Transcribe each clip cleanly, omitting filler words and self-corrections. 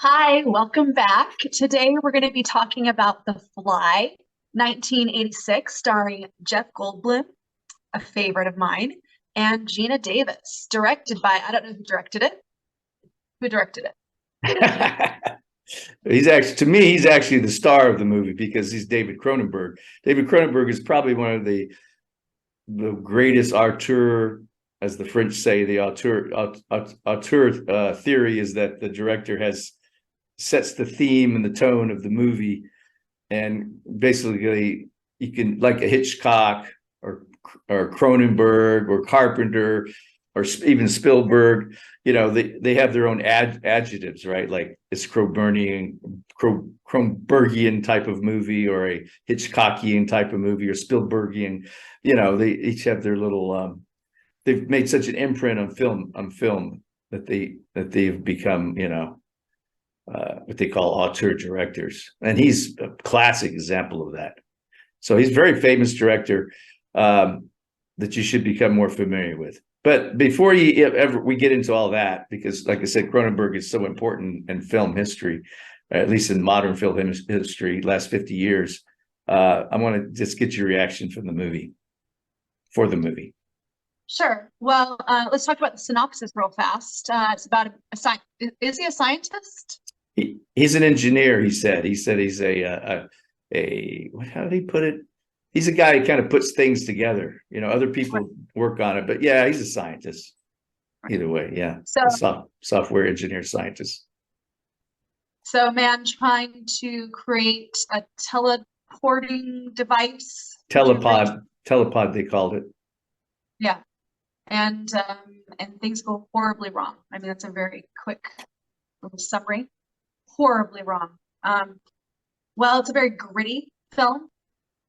Hi, welcome back. Today we're going to be talking about The Fly, 1986, starring Jeff Goldblum, a favorite of mine, and Geena Davis, directed by, I don't know who directed it. Who directed it? He's actually, to me, he's actually the star of the movie because he's David Cronenberg. David Cronenberg is probably one of the greatest auteur, as the French say. The auteur theory is that the director has sets the theme and the tone of the movie, and basically you can, like a Hitchcock or Cronenberg or Carpenter or even Spielberg, they have their own adjectives, right? Like it's Cronenbergian type of movie, or a Hitchcockian type of movie, or Spielbergian. They each have their little. They've made such an imprint on film that they've become, what they call auteur directors, and he's a classic example of that. So he's a very famous director that you should become more familiar with. But before we get into all that, because like I said, Cronenberg is so important in film history, at least in modern film history, last 50 years. I want to just get your reaction from the movie, for the movie. Sure. Well, let's talk about the synopsis real fast. It's about a science. Is he a scientist? He's an engineer. He said he's how did he put it? He's a guy who kind of puts things together. Other people work on it, but yeah, he's a scientist. Either way, yeah, So, a software engineer, scientist. so a man trying to create a teleporting device. Telepod, they called it. Yeah. And things go horribly wrong. I mean, that's a very quick little summary. Horribly wrong. Well, it's a very gritty film,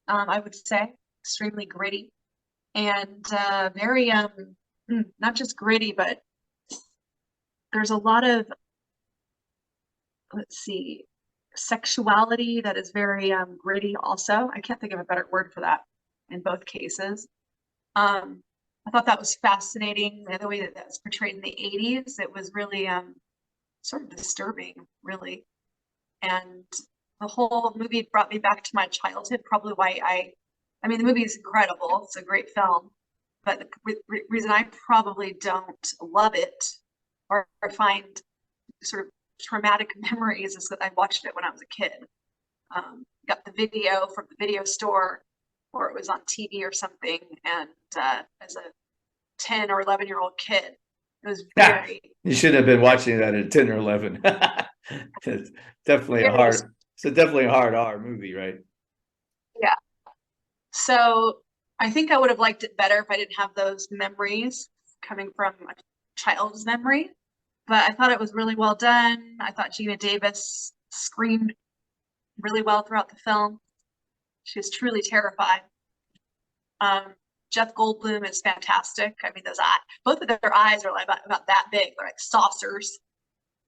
I would say, extremely gritty, and very not just gritty, but there's a lot of, let's see, sexuality that is very gritty also. I can't think of a better word for that in both cases. I thought that was fascinating, the way that was portrayed in the 80s. It was really sort of disturbing, really. And the whole movie brought me back to my childhood, probably why I mean, the movie is incredible. It's a great film. But the reason I probably don't love it or find sort of traumatic memories is that I watched it when I was a kid. Got the video from the video store, or it was on TV or something. And as a 10 or 11-year-old kid, it was very. You shouldn't have been watching that at 10 or 11. It's definitely definitely a hard R movie, right? Yeah. So I think I would have liked it better if I didn't have those memories coming from a child's memory. But I thought it was really well done. I thought Geena Davis screamed really well throughout the film. She was truly terrified. Jeff Goldblum is fantastic. I mean, those eyes, both of their eyes are like about that big. They're like saucers.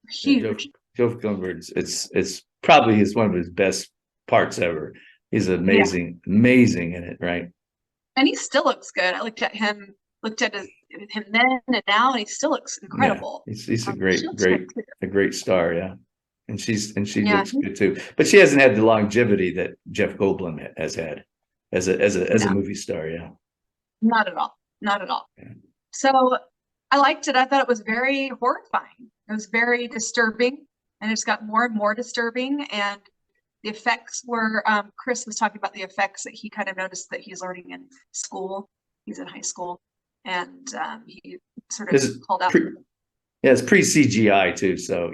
Huge. Jeff Goldblum, it's probably one of his best parts ever. He's amazing, amazing in it, right? And he still looks good. I looked at him then and now, and he still looks incredible. Yeah, he's a great star, yeah. And she looks good too. But she hasn't had the longevity that Jeff Goldblum has had as a movie star, yeah. Not at all. Not at all. Yeah. So I liked it. I thought it was very horrifying. It was very disturbing, and it's got more and more disturbing. And the effects were, Chris was talking about the effects that he kind of noticed that he's learning in school. He's in high school, and he sort of called out. Yeah, it's pre-CGI too, so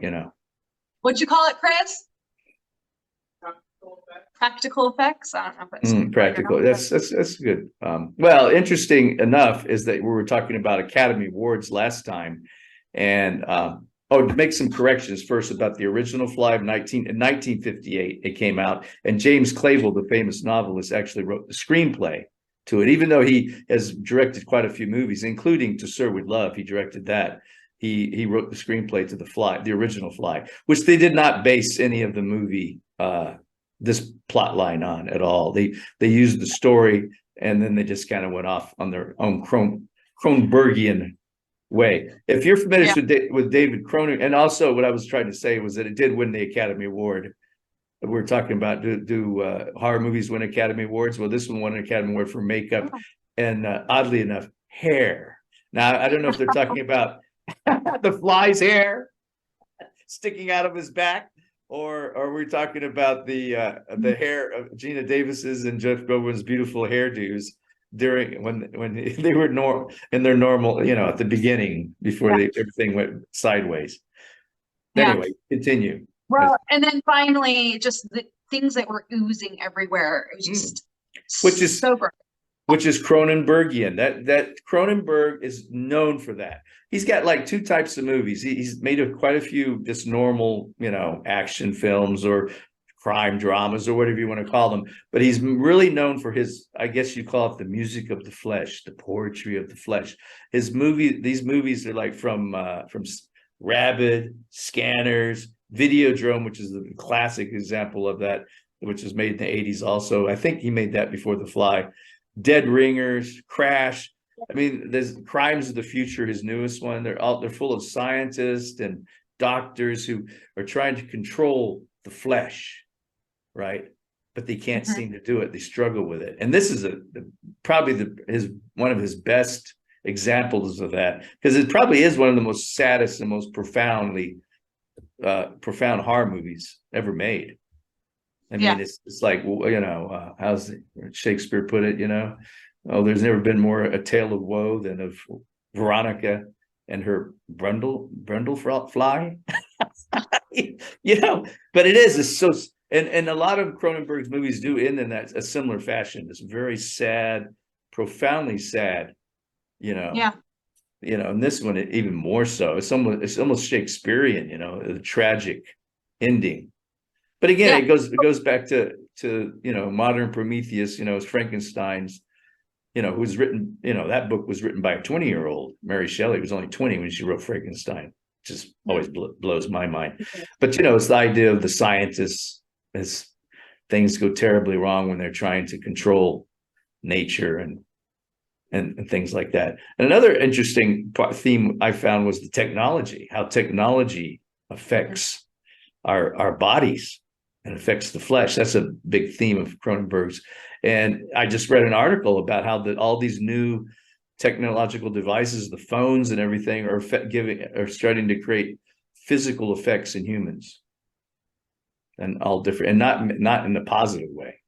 What'd you call it, Chris? Practical effects. I don't know if that's practical. That's good. Well, interesting enough is that we were talking about Academy Awards last time, and to make some corrections first about the original Fly in 1958. It came out, and James Clavell, the famous novelist, actually wrote the screenplay to it. Even though he has directed quite a few movies, including To Sir with Love, he directed that. He wrote the screenplay to the Fly, the original Fly, which they did not base any of the movie this plot line on at all. They used the story, and then they just kind of went off on their own Cronenbergian way. If you're familiar Yeah. with David Cronenberg, and also what I was trying to say was that it did win the Academy Award. We're talking about do horror movies win Academy Awards? Well, this one won an Academy Award for makeup Oh, and oddly enough, hair. Now I don't know if they're talking about the fly's hair sticking out of his back, or we're talking about the hair of Geena Davis's and Jeff Goldblum's beautiful hairdos during when they were in their normal, at the beginning before yeah. everything went sideways. Yeah. Anyway, continue. Well, and then finally, just the things that were oozing everywhere. It was just Which is so gross. which is Cronenbergian. That Cronenberg is known for that. He's got like two types of movies. He's made quite a few just normal, action films or crime dramas or whatever you want to call them. But he's really known for his, I guess you call it the music of the flesh, the poetry of the flesh. These movies are like from Rabid, Scanners, Videodrome, which is the classic example of that, which was made in the 80s also. I think he made that before The Fly. Dead Ringers, Crash. I mean, there's Crimes of the Future, his newest one. They're full of scientists and doctors who are trying to control the flesh, right? But they can't seem to do it. They struggle with it. And this is probably one of his best examples of that, because it probably is one of the most saddest and most profound horror movies ever made. I mean, it's like, how's Shakespeare put it, oh, there's never been more a tale of woe than of Veronica and her brundle fly. But it's so, and a lot of Cronenberg's movies do end in a similar fashion. It's very sad, profoundly sad, Yeah. And this one even more so. It's almost Shakespearean, the tragic ending. But again, Yeah. it goes back to modern Prometheus, it's Frankenstein's, who's written, that book was written by a 20-year-old. Mary Shelley was only 20 when she wrote Frankenstein. Just always blows my mind. But it's the idea of the scientists as things go terribly wrong when they're trying to control nature and things like that. And another interesting theme I found was the technology, how technology affects our bodies and affects the flesh. That's a big theme of Cronenberg's. And I just read an article about how all these new technological devices, the phones and everything, are starting to create physical effects in humans, and all different, and not in a positive way.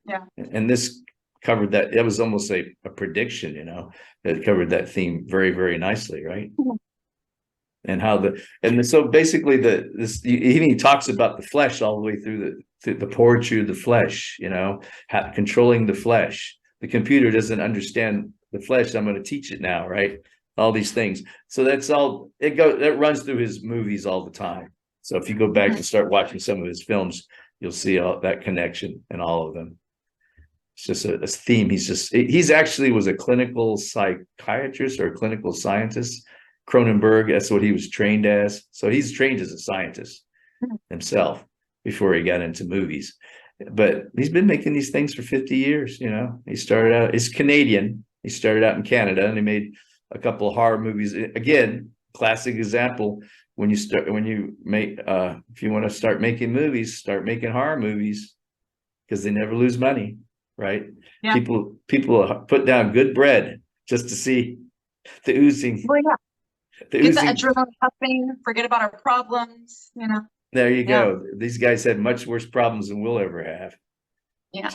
Yeah. And this covered that. It was almost a prediction, that covered that theme very, very nicely, right? Mm-hmm. And how so basically he talks about the flesh all the way through the poetry of the flesh, controlling the flesh. The computer doesn't understand the flesh. I'm going to teach it now, right? All these things. So that's all it runs through his movies all the time. So if you go back and start watching some of his films, you'll see all that connection in all of them. It's just a theme. He's actually was a clinical psychiatrist or a clinical scientist. Cronenberg, that's what he was trained as. So he's trained as a scientist himself before he got into movies. But he's been making these things for 50 years, He started out, he's Canadian. He started out in Canada and he made a couple of horror movies. Again, classic example. If you want to start making movies, start making horror movies, because they never lose money, right? Yeah. People put down good bread just to see the oozing. Well, yeah. Get the adrenaline pumping, forget about our problems, There you go. These guys had much worse problems than we'll ever have. Yeah.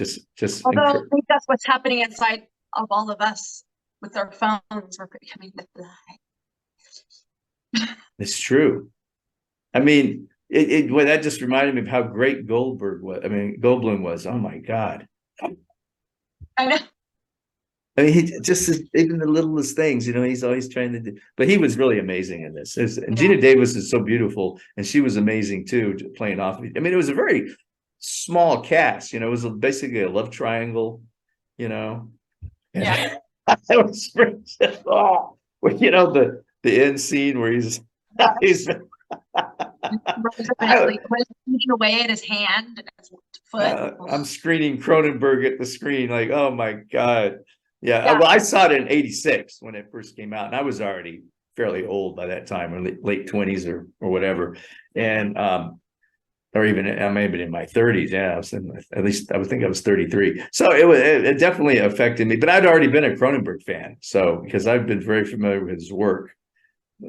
Although I think that's what's happening inside of all of us with our phones. We're becoming the fly. It's true. I mean, that just reminded me of how great Goldblum was. Oh my God. I know. I mean, he just even the littlest things, he's always trying to do. But he was really amazing in this. And Geena Davis is so beautiful, and she was amazing too, playing off. I mean, it was a very small cast. It was basically a love triangle. Yeah. I was, the end scene where he's eating away at his hand and his foot. I'm screening Cronenberg at the screen, like, oh my God. Yeah. Well, I saw it in '86 when it first came out, and I was already fairly old by that time, or late 20s or whatever. And or even I may have been in my 30s. Yeah, I was at least I would think I was 33. So it definitely affected me. But I'd already been a Cronenberg fan, so because I've been very familiar with his work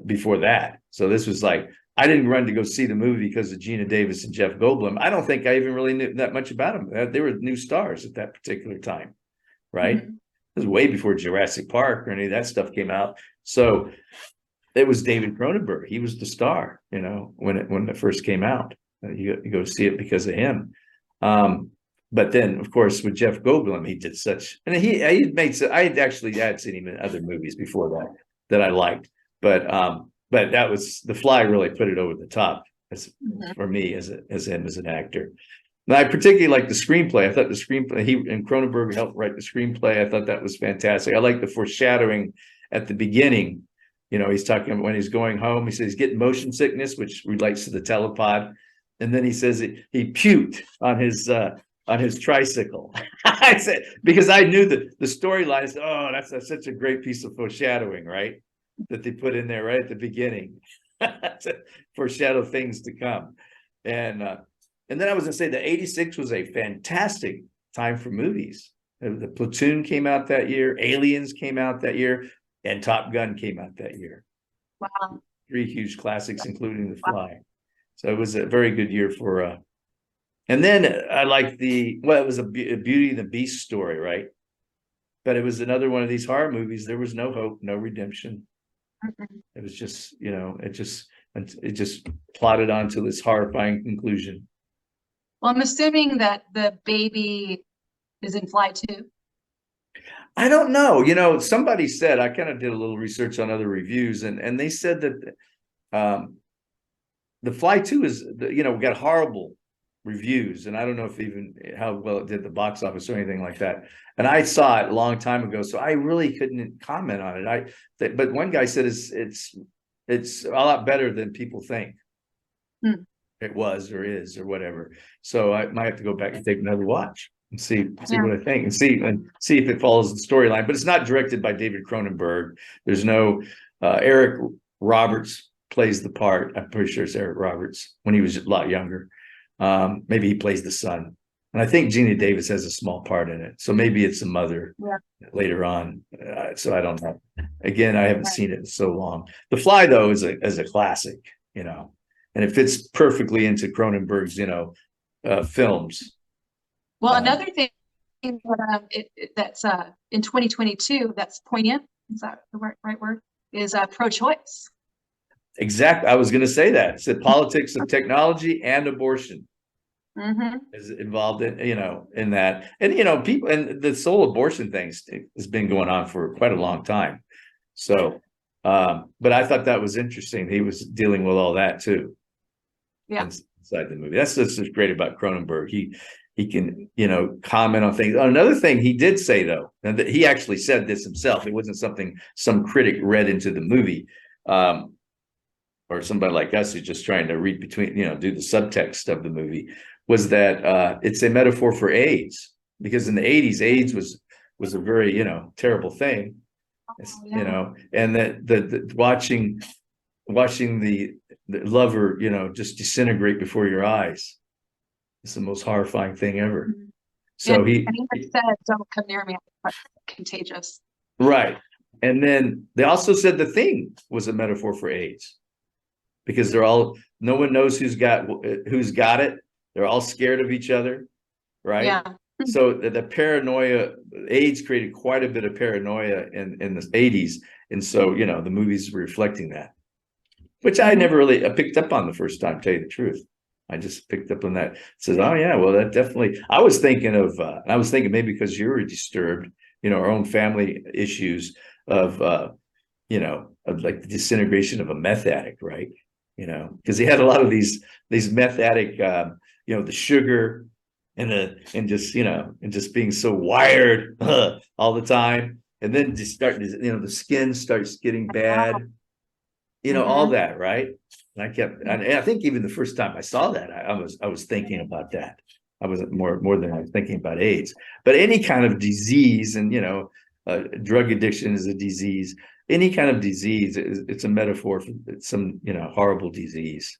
before that. So this was like I didn't run to go see the movie because of Geena Davis and Jeff Goldblum. I don't think I even really knew that much about them. They were new stars at that particular time, right? Mhm. It was way before Jurassic Park or any of that stuff came out. So it was David Cronenberg. He was the star, when it first came out. You go see it because of him. But then, of course, with Jeff Goldblum, he did such, and he made. I had seen him in other movies before that I liked, but that was The Fly really put it over the top for me as him as an actor. And I particularly like the screenplay. I thought the screenplay he and Cronenberg helped write the screenplay. I thought that was fantastic. I like the foreshadowing at the beginning. He's talking about when he's going home. He says he's getting motion sickness, which relates to the telepod. And then he says he puked on his tricycle. I said, because I knew the storyline. I said, oh, that's such a great piece of foreshadowing, right? That they put in there right at the beginning to foreshadow things to come. And then I was gonna say that 86 was a fantastic time for movies. The Platoon came out that year, Aliens came out that year, and Top Gun came out that year. Wow. 3 huge classics, including The Fly. So it was a very good year for. And then I liked it was a Beauty and the Beast story, right? But it was another one of these horror movies. There was no hope, no redemption. It was just, it just plotted on to this horrifying conclusion. Well, I'm assuming that the baby is in Fly too. I don't know. Somebody said, I kind of did a little research on other reviews, and they said that The Fly 2 is, got horrible reviews, and I don't know if even how well it did at the box office or anything like that. And I saw it a long time ago, so I really couldn't comment on it. But one guy said it's a lot better than people think. It was or is or whatever. So I might have to go back and take another watch and see what I think and see if it follows the storyline. But it's not directed by David Cronenberg. There's no Eric Roberts plays the part. I'm pretty sure it's Eric Roberts when he was a lot younger. Maybe he plays the son. And I think Geena Davis has a small part in it. So maybe it's the mother later on. So I don't know. Again, I haven't seen it in so long. The Fly, though, is a classic, and it fits perfectly into Cronenberg's, films. Well, another thing that's in 2022 that's poignant, is that the right word, is pro-choice. Exactly. I was going to say that. It's the politics of technology and abortion is involved in that. And, people, and this whole abortion thing has been going on for quite a long time. So, but I thought that was interesting. He was dealing with all that too. Yeah. Inside the movie. That's what's great about Cronenberg. He can, comment on things. Another thing he did say, though, and that he actually said this himself. It wasn't something some critic read into the movie. Or somebody like us who's just trying to read between, do the subtext of the movie, was that it's a metaphor for AIDS, because in the 80s, AIDS was a very, terrible thing, and that the watching the lover, just disintegrate before your eyes. It's the most horrifying thing ever. So he said, "Don't come near me. I'm contagious." Right. And then they also said The Thing was a metaphor for AIDS, because no one knows who's got it. They're all scared of each other. Right. Yeah. So the paranoia, AIDS created quite a bit of paranoia in the 80s. And so, the movie's reflecting that, which I never really picked up on the first time, to tell you the truth. I just picked up on that. It says, oh yeah, well, that definitely, I was thinking maybe because you were disturbed, our own family issues of like the disintegration of a meth addict, right? Because he had a lot of these meth addict, the sugar and just being so wired all the time, and then just the skin starts getting bad, all that, right? And I think even the first time I saw that, I was thinking about that. I wasn't more than I was thinking about AIDS, but any kind of disease, and drug addiction is a disease. any kind of disease, it's a metaphor for some, horrible disease,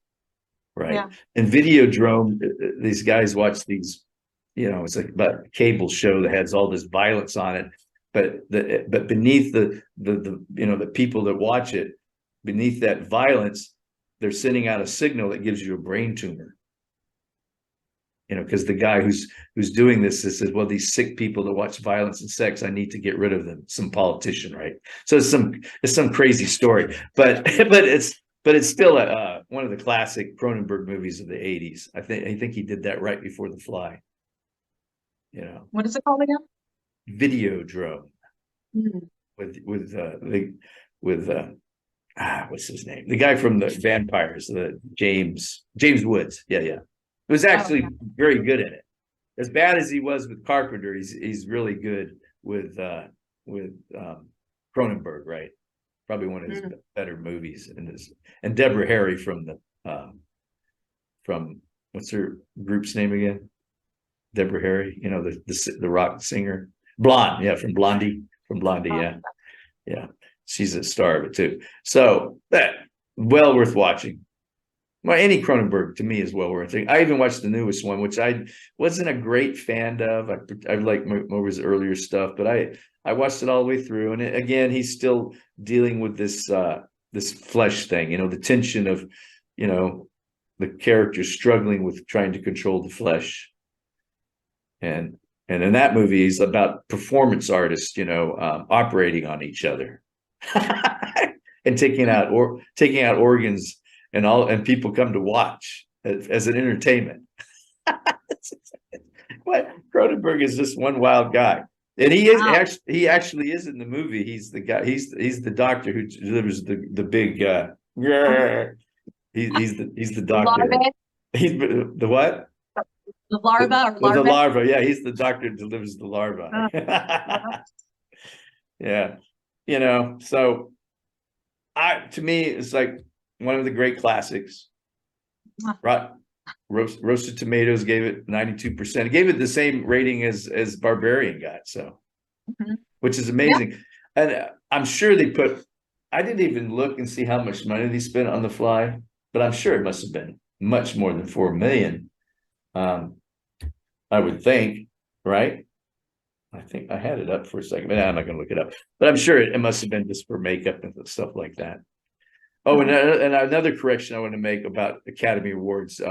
right? Yeah. And Videodrome, these guys watch these, it's like about a cable show that has all this violence on it, but beneath the people that watch it, beneath that violence, they're sending out a signal that gives you a brain tumor. Because the guy who's doing this says, well, these sick people that watch violence and sex, I need to get rid of them. Some politician, right? So it's some crazy story, but it's still one of the classic Cronenberg movies of the '80s. I think he did that right before The Fly. What is it called again? Videodrome. Mm. With what's his name? The guy from the Vampires, the James Woods. Yeah. It was actually very good in it. As bad as he was with Carpenter, he's really good with Cronenberg, right? Probably one of his better movies. And Deborah Harry from what's her group's name again? Deborah Harry, the rock singer, Blonde, yeah, from Blondie, yeah. She's a star of it too. So that well worth watching. Well, any Cronenberg to me is well worth it. I even watched the newest one, which I wasn't a great fan of. I like more of his earlier stuff, but I watched it all the way through. And again, he's still dealing with this flesh thing, the tension of, the character struggling with trying to control the flesh. And in that movie, he's about performance artists, operating on each other and taking out organs. And people come to watch as an entertainment. What Cronenberg is just one wild guy, and he actually is in the movie. He's the guy. He's the doctor who delivers the big. He's the doctor. Larvae? He's the what? The larva or larva? The larva. Yeah, he's the doctor who delivers the larva. Yeah, So, to me, it's like one of the great classics. Right. Roasted Tomatoes gave it 92%. It gave it the same rating as Barbarian got, so which is amazing. Yeah. And I'm sure I didn't even look and see how much money they spent on The Fly, but I'm sure it must have been much more than $4 million. I would think, right? I think I had it up for a second, but I'm not going to look it up. But I'm sure it must have been just for makeup and stuff like that. Oh, and another correction I want to make about Academy Awards.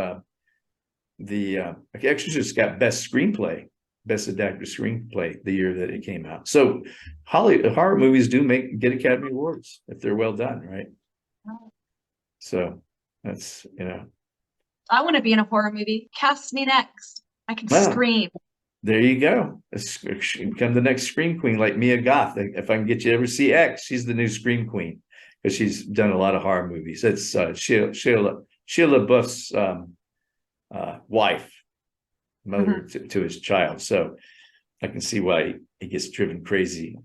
The Exorcist got Best Screenplay, Best Adapted Screenplay the year that it came out. So horror movies do get Academy Awards if they're well done, right? So that's, I want to be in a horror movie. Cast me next. I can scream. There you go. Become the next Scream Queen, like Mia Goth. If I can get you to ever see X, she's the new Scream Queen, because she's done a lot of horror movies. That's Sheila LaBeouf's wife, mother to his child. So I can see why he gets driven crazy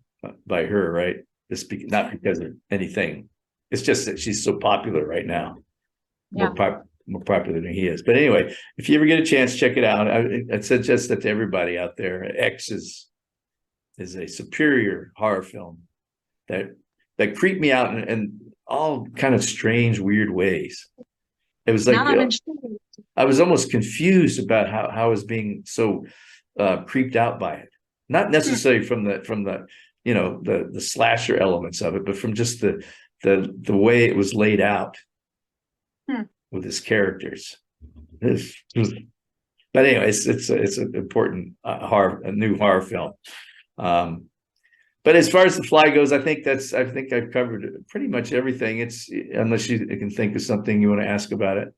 by her, right? Not because of anything. It's just that she's so popular right now. Yeah. More popular than he is. But anyway, if you ever get a chance, check it out. I suggest that to everybody out there. X is a superior horror film that creeped me out in all kind of strange, weird ways. It was like I was almost confused about how I was being so creeped out by it. Not necessarily from the the slasher elements of it, but from just the way it was laid out with his characters. But anyway, it's an important a new horror film. But as far as The Fly goes, I think I've covered pretty much everything. It's unless you can think of something you want to ask about it.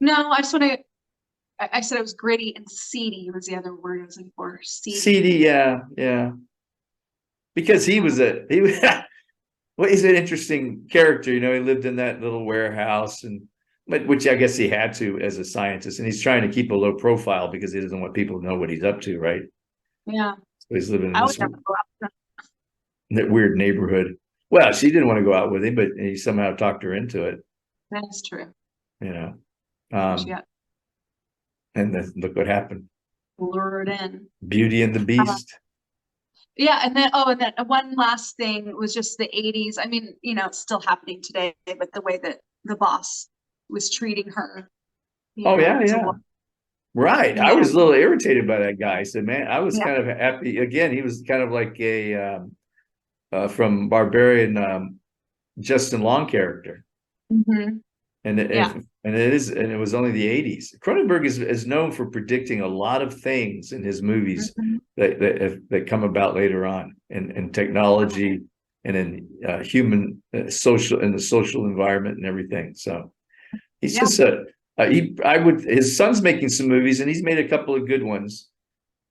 No, I said it was gritty and seedy was the other word I was looking for. Seedy, yeah. Because he was well, he's an interesting character. He lived in that little warehouse, which I guess he had to as a scientist, and he's trying to keep a low profile because he doesn't want people to know what he's up to, right? Yeah. So he's living in that weird neighborhood. Well, she didn't want to go out with him, but he somehow talked her into it. That's true. And then look what happened. Lured in. Beauty and the Beast. Yeah, and then one last thing was just the 80s. I mean, it's still happening today, but the way that the boss was treating her, Oh yeah, as a yeah. woman. Right. I Yeah. was a little irritated by that guy. I said, man, I was Yeah. kind of happy. Again, he was kind of like a from Barbarian Justin Long character. Hmm. And Yeah. it was only the 80s. Cronenberg is known for predicting a lot of things in his movies Hmm. that come about later on in technology and in human social in the social environment and everything. So he's Yeah. just a I would his son's making some movies and he's made a couple of good ones,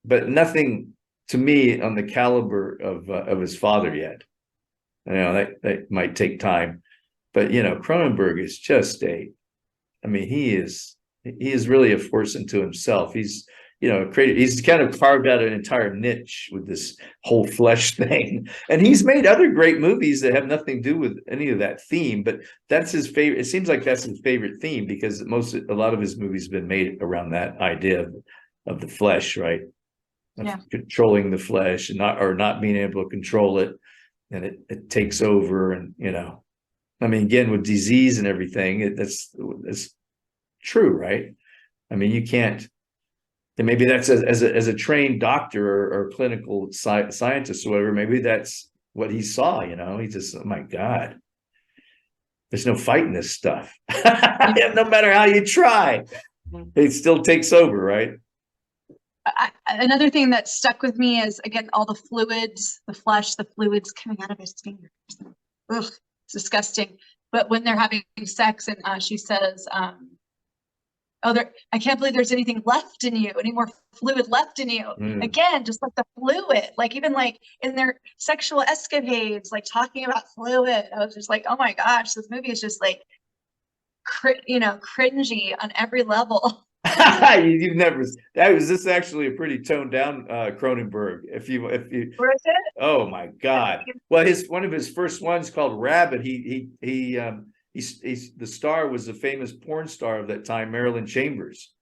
but nothing to me on the caliber of his father yet. That might take time, but Cronenberg is just I mean, he is really a force unto himself. He's kind of carved out an entire niche with this whole flesh thing. And he's made other great movies that have nothing to do with any of that theme, but that's his favorite. It seems like that's his favorite theme because a lot of his movies have been made around that idea of the flesh, right? Of Yeah. controlling the flesh and not being able to control it, and it takes over. And I mean, again, with disease and everything, that's true, right? I mean, you can't. And maybe that's as a trained doctor or clinical scientist or whatever. Maybe that's what he saw. He just, oh my God, there's no fighting this stuff. No matter how you try, it still takes over, right? Another thing that stuck with me is, again, all the fluids, the flesh, the fluids coming out of his fingers. Ugh, it's disgusting. But when they're having sex and she says, oh, I can't believe there's anything left in you, any more fluid left in you. Mm. Again, just like the fluid, like even like in their sexual escapades, like talking about fluid. I was just like, oh my gosh, this movie is just like, cringy on every level. You've never that was this actually a pretty toned down Cronenberg. Where is it? Oh my God. Well, one of his first ones called Rabbit. The star was a famous porn star of that time, Marilyn Chambers,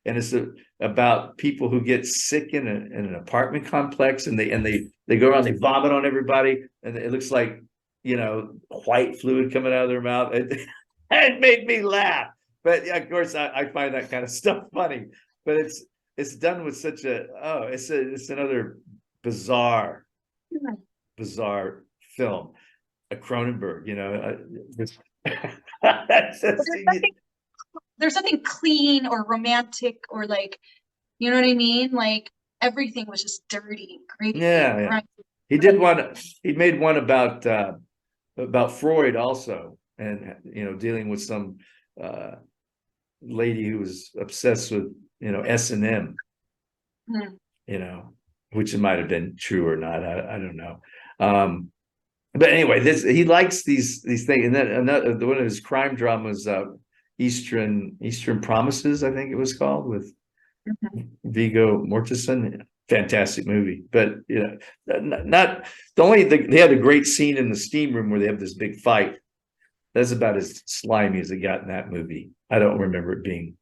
and it's about people who get sick in an apartment complex, and they go around, they vomit on everybody, and it looks like white fluid coming out of their mouth. It made me laugh, but yeah, of course I find that kind of stuff funny. But it's done with such it's another bizarre bizarre film, a Cronenberg, There's nothing clean or romantic or like, you know what I mean? Like everything was just dirty, gritty, yeah. grimy. He did one. He made one about Freud also, and dealing with some lady who was obsessed with S&M, Hmm. which it might have been true or not. I don't know. But anyway, he likes these things, and then another one of his crime dramas, Eastern Promises, I think it was called, with Viggo Mortensen. Fantastic movie, but not the only they had a great scene in the steam room where they have this big fight. That's about as slimy as it got in that movie. I don't remember it being,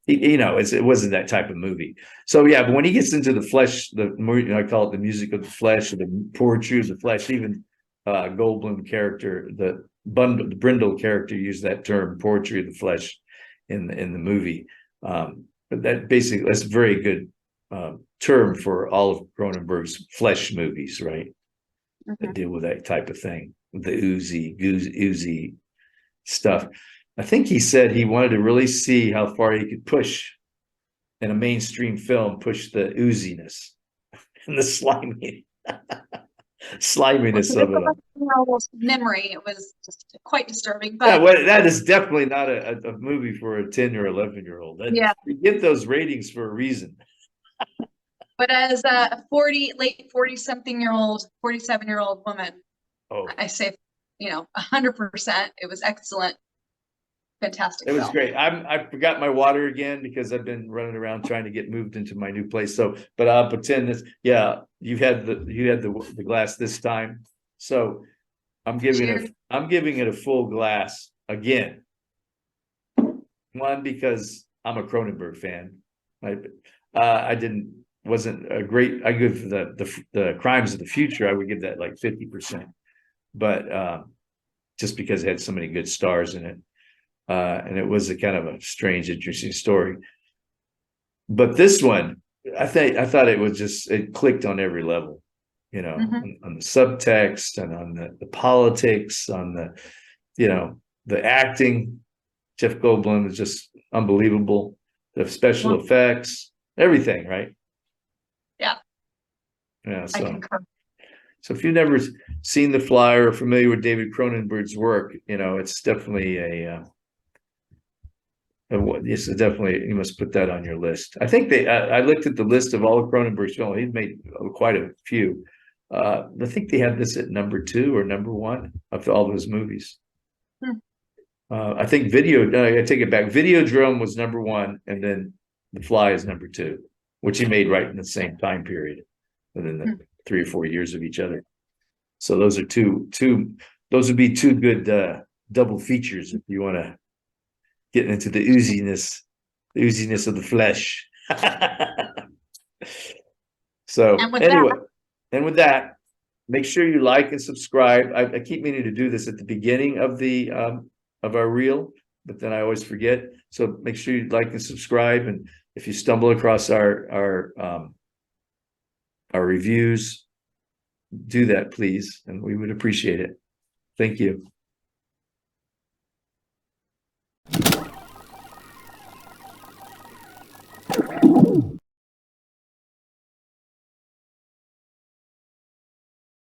it wasn't that type of movie. So yeah, but when he gets into the flesh, I call it the music of the flesh, or the poetry of the flesh. Even Goldblum character, the Brindle character, used that term, poetry of the flesh, in the movie. But that's a very good term for all of Cronenberg's flesh movies, right? That deal with that type of thing, the oozy stuff. I think he said he wanted to really see how far he could push in a mainstream film, push the ooziness and the sliminess of it. Memory, it was just quite disturbing. Yeah, But well, that is definitely not a movie for a 10 or 11-year-old. yeah, You get those ratings for a reason. but as a late 40 something year old, 47-year-old woman, Oh, I say, 100%. It was excellent. Fantastic it was film. great. I forgot my water again because I've been running around trying to get moved into my new place. So, but I'll pretend this. Yeah, you had the glass this time. So I'm giving Cheers. it a full glass again. One, because I'm a Cronenberg fan. I didn't wasn't a great. I give the Crimes of the Future, I would give that like 50%, but just because it had so many good stars in it, and it was a kind of a strange, interesting story. But this one, I thought it clicked on every level, on the subtext and on the politics, on the acting. Jeff Goldblum is just unbelievable. The special effects, everything, right? Yeah. Yeah. I concur. So if you've never seen The Fly or familiar with David Cronenberg's work, it's definitely this is definitely, you must put that on your list. I think I looked at the list of all of Cronenberg's films. He's made quite a few. I think they had this at number 2 or number 1 of all of his movies. I think I take it back. Videodrome was number 1, and then The Fly is number 2, which he made right in the same time period, within the 3 or 4 years of each other. So those are those would be 2 good double features if you want to get into the ooziness of the flesh. So with that, make sure you like and subscribe. I keep meaning to do this at the beginning of of our reel, but then I always forget. So make sure you like and subscribe. And if you stumble across our reviews, do that, please, and we would appreciate it. Thank you.